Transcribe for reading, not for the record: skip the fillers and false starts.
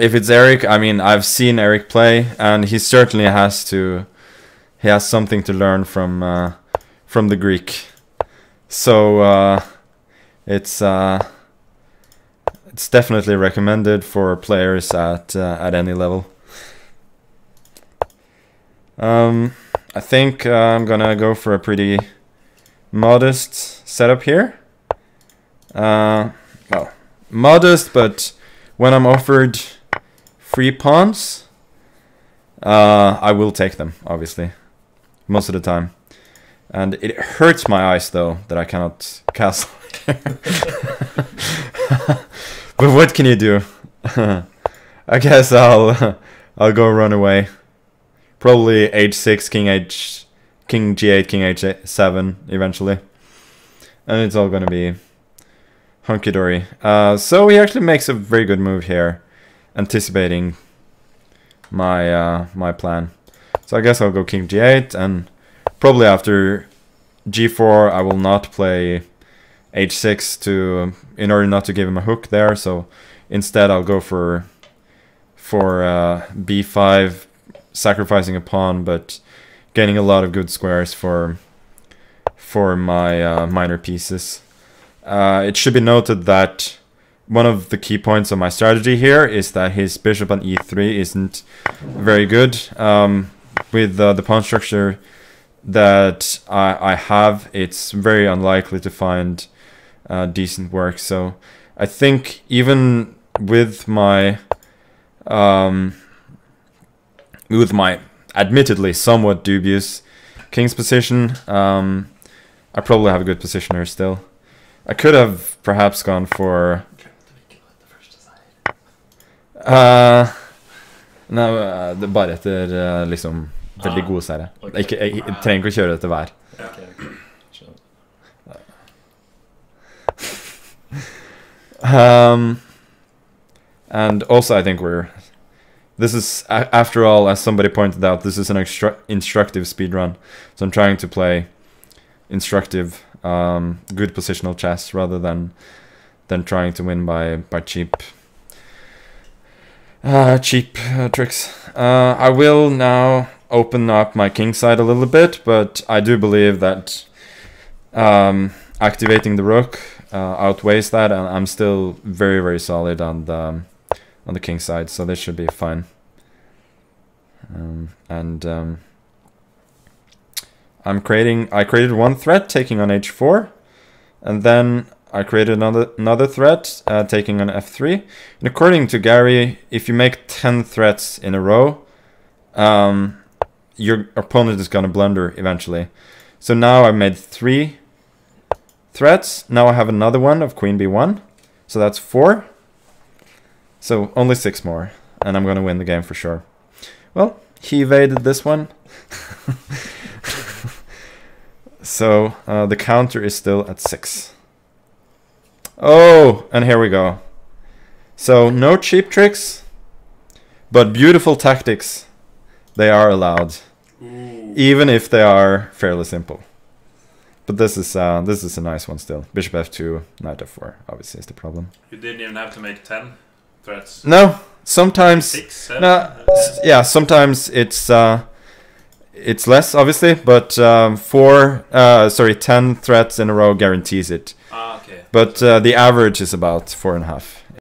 if it's Eric, I mean, I've seen Eric play, and he certainly has to. He has something to learn from the Greek. So it's definitely recommended for players at any level. I think I'm gonna go for a pretty modest setup here. Well, modest, but when I'm offered free pawns, I will take them, obviously, most of the time. And it hurts my eyes, though, that I cannot castle. But what can you do? I guess I'll go run away. Probably h6, king g8, king h7 eventually, and it's all gonna be hunky dory. So he actually makes a very good move here, anticipating my my plan. So I guess I'll go king g8, and probably after g4 I will not play h6 in order not to give him a hook there. So instead I'll go for b5, sacrificing a pawn, but gaining a lot of good squares for my minor pieces. It should be noted that one of the key points of my strategy here is that his bishop on e3 isn't very good. With the pawn structure that I have, it's very unlikely to find decent work. So I think even with my admittedly somewhat dubious king's position, I probably have a good position here still. I could have perhaps gone for bare etter liksom veldig god serie. Jeg trenger ikke å kjøre etter hver. And also I think this is, after all, as somebody pointed out, this is an instructive speedrun. So I'm trying to play instructive, good positional chess rather than trying to win by cheap tricks. I will now open up my king side a little bit, but I do believe that activating the rook outweighs that, and I'm still very, very solid on the king side, so this should be fine. I created one threat taking on h4, and then I created another threat taking on f3. And according to Gary, if you make 10 threats in a row, your opponent is gonna blunder eventually. So now I've made 3 threats. Now I have another one of queen b1, so that's 4. So only 6 more, and I'm gonna win the game for sure. Well, he evaded this one. So the counter is still at 6. Oh, and here we go. So no cheap tricks, but beautiful tactics. They are allowed, even if they are fairly simple. But this is a nice one still. Bishop f2, knight f4. Obviously, is the problem. You didn't even have to make 10 threats. No, sometimes. 6, 7. Yeah, sometimes it's less, obviously, but 10 threats in a row guarantees it. Ah, okay. But the average is about 4.5.